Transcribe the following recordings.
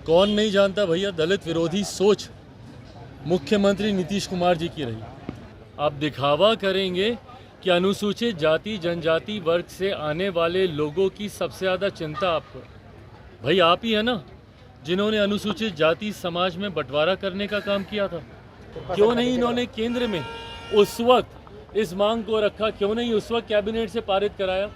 कौन नहीं जानता भैया, दलित विरोधी सोच मुख्यमंत्री नीतीश कुमार जी की रही। आप दिखावा करेंगे कि अनुसूचित जाति जनजाति वर्ग से आने वाले लोगों की सबसे ज़्यादा चिंता आपको। भाई आप ही है ना जिन्होंने अनुसूचित जाति समाज में बंटवारा करने का काम किया था। क्यों नहीं इन्होंने केंद्र में उस वक्त इस मांग को रखा, क्यों नहीं उस वक्त कैबिनेट से पारित कराया।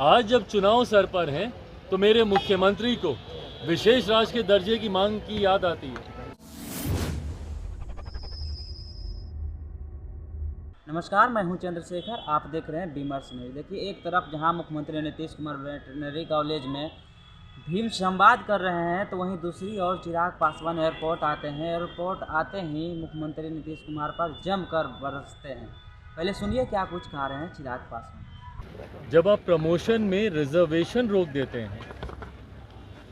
आज जब चुनाव सर पर हैं तो मेरे मुख्यमंत्री को विशेष राज्य के दर्जे की मांग की याद आती है। नमस्कार, मैं हूं चंद्रशेखर। आप देख रहे हैं विमर्श न्यूज। देखिए, एक तरफ जहां मुख्यमंत्री नीतीश कुमार वेटरनरी कॉलेज में भीम संवाद कर रहे हैं, तो वहीं दूसरी ओर चिराग पासवान एयरपोर्ट आते हैं। एयरपोर्ट आते ही मुख्यमंत्री नीतीश कुमार पर जमकर बरसते हैं। पहले सुनिए क्या कुछ कह रहे हैं चिराग पासवान। जब आप प्रमोशन में रिजर्वेशन रोक देते हैं,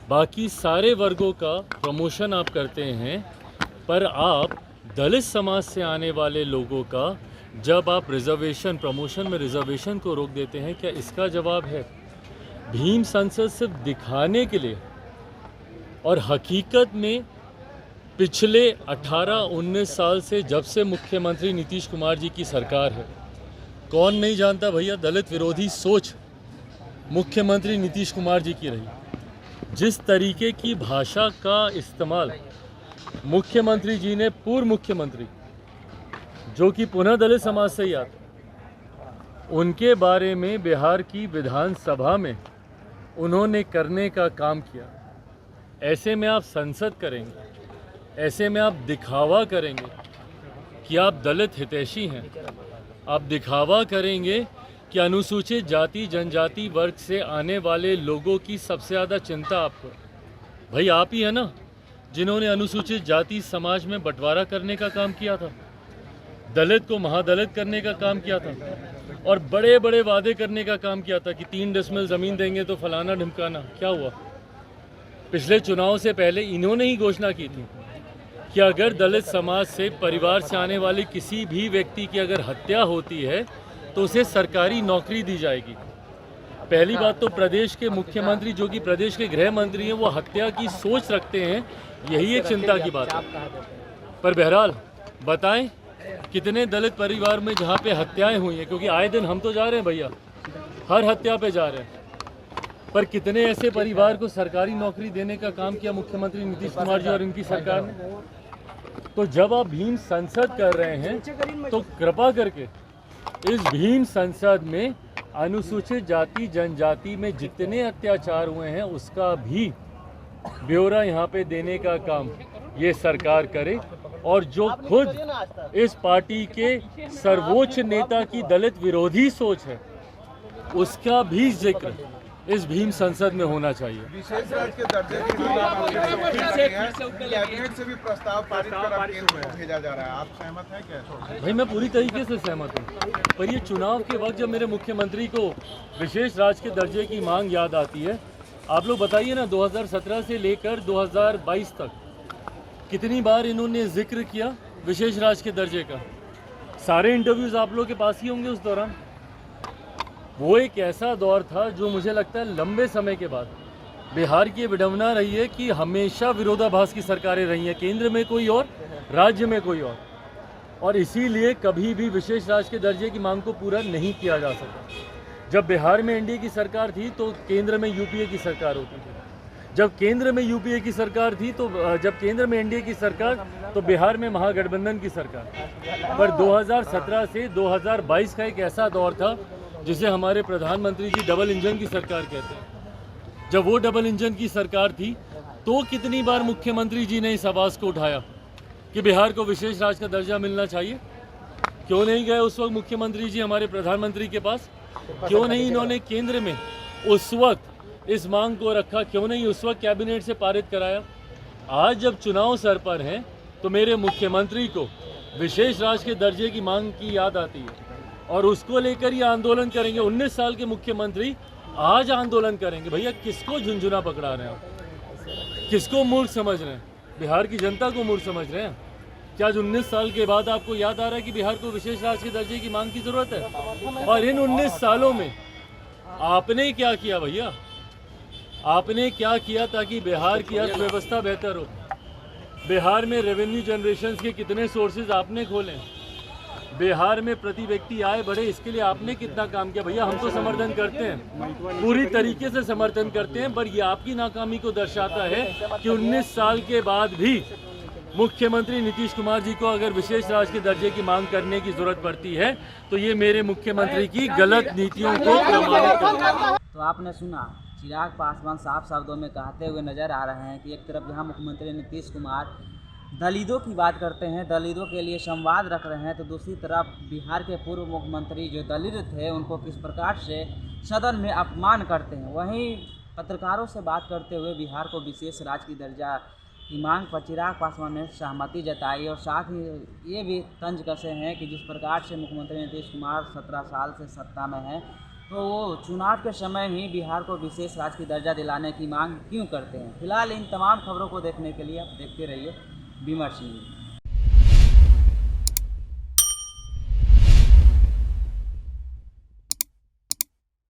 बाकी सारे वर्गों का प्रमोशन आप करते हैं, पर आप दलित समाज से आने वाले लोगों का जब आप रिजर्वेशन प्रमोशन में रिजर्वेशन को रोक देते हैं, क्या इसका जवाब है? भीम संसद सिर्फ दिखाने के लिए, और हकीकत में पिछले 18-19 साल से जब से मुख्यमंत्री नीतीश कुमार जी की सरकार है, कौन नहीं जानता भैया, दलित विरोधी सोच मुख्यमंत्री नीतीश कुमार जी की रही। जिस तरीके की भाषा का इस्तेमाल मुख्यमंत्री जी ने, पूर्व मुख्यमंत्री जो कि पुनः दलित समाज से ही आते, उनके बारे में बिहार की विधानसभा में उन्होंने करने का काम किया, ऐसे में आप संसद करेंगे, ऐसे में आप दिखावा करेंगे कि आप दलित हितैषी हैं, आप दिखावा करेंगे कि अनुसूचित जाति जनजाति वर्ग से आने वाले लोगों की सबसे ज़्यादा चिंता आपको। भाई आप ही है ना जिन्होंने अनुसूचित जाति समाज में बंटवारा करने का काम किया था, दलित को महादलित करने का काम किया था, और बड़े बड़े वादे करने का काम किया था कि 3 डेसिमल ज़मीन देंगे तो फलाना ढिमकाना। क्या हुआ? पिछले चुनाव से पहले इन्होंने ही घोषणा की थी कि अगर दलित समाज से परिवार से आने वाले किसी भी व्यक्ति की अगर हत्या होती है तो उसे सरकारी नौकरी दी जाएगी। पहली बात तो प्रदेश के मुख्यमंत्री जो कि प्रदेश के गृह मंत्री हैं, वो हत्या की सोच रखते हैं, यही एक चिंता की बात है। पर बहरहाल बताएं कितने दलित परिवार में जहाँ पे हत्याएं हुई हैं, क्योंकि आए दिन हम तो जा रहे हैं भैया, हर हत्या पे जा रहे हैं, पर कितने ऐसे परिवार को सरकारी नौकरी देने का काम किया मुख्यमंत्री नीतीश कुमार जी और इनकी सरकार ने। तो जब आप भीम संसद कर रहे हैं तो कृपा करके इस भीम संसद में अनुसूचित जाति जनजाति में जितने अत्याचार हुए हैं उसका भी ब्यौरा यहाँ पे देने का काम ये सरकार करे, और जो खुद इस पार्टी के सर्वोच्च नेता की दलित विरोधी सोच है उसका भी जिक्र इस भीम संसद में होना चाहिए। विशेष राज्य के दर्जे कैबिनेट से भी प्रस्ताव पारित कर केंद्र को भेजा जा रहा है, आप सहमत हैं क्या? भाई मैं पूरी तरीके से सहमत हूँ, पर ये चुनाव के वक्त जब मेरे मुख्यमंत्री को विशेष राज्य के दर्जे की मांग याद आती है, आप लोग बताइए ना 2017 से लेकर 2022 तक कितनी बार इन्होंने जिक्र किया विशेष राज्य के दर्जे का। सारे इंटरव्यूज़ आप लोगों के पास ही होंगे उस दौरान। वो एक ऐसा दौर था जो मुझे लगता है लंबे समय के बाद बिहार की विडंबना रही है कि हमेशा विरोधाभास की सरकारें रही हैं, केंद्र में कोई और, राज्य में कोई और इसीलिए कभी भी विशेष राज्य के दर्जे की मांग को पूरा नहीं किया जा सका। जब बिहार में एनडीए की सरकार थी तो केंद्र में यूपीए की सरकार होती थी, जब केंद्र में यूपीए की सरकार थी तो जब केंद्र में एनडीए की सरकार तो बिहार में महागठबंधन की सरकार। पर 2017 से 2022 का एक ऐसा दौर था जिसे हमारे प्रधानमंत्री जी डबल इंजन की सरकार कहते हैं। जब वो डबल इंजन की सरकार थी तो कितनी बार मुख्यमंत्री जी ने इस आवाज़ को उठाया कि बिहार को विशेष राज्य का दर्जा मिलना चाहिए। क्यों नहीं गए उस वक्त मुख्यमंत्री जी हमारे प्रधानमंत्री के पास? क्यों नहीं इन्होंने केंद्र में उस वक्त इस मांग को रखा? क्यों नहीं उस वक्त कैबिनेट से पारित कराया? आज जब चुनाव सर पर हैं तो मेरे मुख्यमंत्री को विशेष राज्य के दर्जे की मांग की याद आती है, और उसको लेकर ये आंदोलन करेंगे। 19 साल के मुख्यमंत्री आज आंदोलन करेंगे। भैया किसको झुंझुना पकड़ा रहे हैं आप? किसको मूर्ख समझ रहे हैं? बिहार की जनता को मूर्ख समझ रहे हैं? क्या आज 19 साल के बाद आपको याद आ रहा है कि बिहार को विशेष राज्य के दर्जे की मांग की जरूरत है? और इन 19 सालों में आपने क्या किया भैया? आपने क्या किया ताकि बिहार की अर्थव्यवस्था बेहतर हो? बिहार में रेवेन्यू जनरेशन के कितने सोर्सेज आपने खोले? बिहार में प्रति व्यक्ति आय बढ़े, इसके लिए आपने कितना काम किया? भैया हम तो समर्थन करते हैं, पूरी तरीके से समर्थन करते हैं, पर ये आपकी नाकामी को दर्शाता है कि 19 साल के बाद भी मुख्यमंत्री नीतीश कुमार जी को अगर विशेष राज्य के दर्जे की मांग करने की जरूरत पड़ती है तो ये मेरे मुख्यमंत्री की गलत नीतियों को प्रमाणित करता है। तो आपने सुना, चिराग पासवान साफ शब्दों में कहते हुए नजर आ रहे हैं कि एक तरफ जहां मुख्यमंत्री नीतीश कुमार दलितों की बात करते हैं, दलितों के लिए संवाद रख रहे हैं, तो दूसरी तरफ बिहार के पूर्व मुख्यमंत्री जो दलित थे उनको किस प्रकार से सदन में अपमान करते हैं। वहीं पत्रकारों से बात करते हुए बिहार को विशेष राज्य की दर्जा की मांग पर चिराग पासवान ने सहमति जताई और साथ ही ये भी तंज कसे हैं कि जिस प्रकार से मुख्यमंत्री नीतीश कुमार 17 साल से सत्ता में हैं, तो वो चुनाव के समय ही बिहार को विशेष राज्य की दर्जा दिलाने की मांग क्यों करते हैं। फिलहाल इन तमाम खबरों को देखने के लिए आप देखते रहिए विमर्श न्यूज़।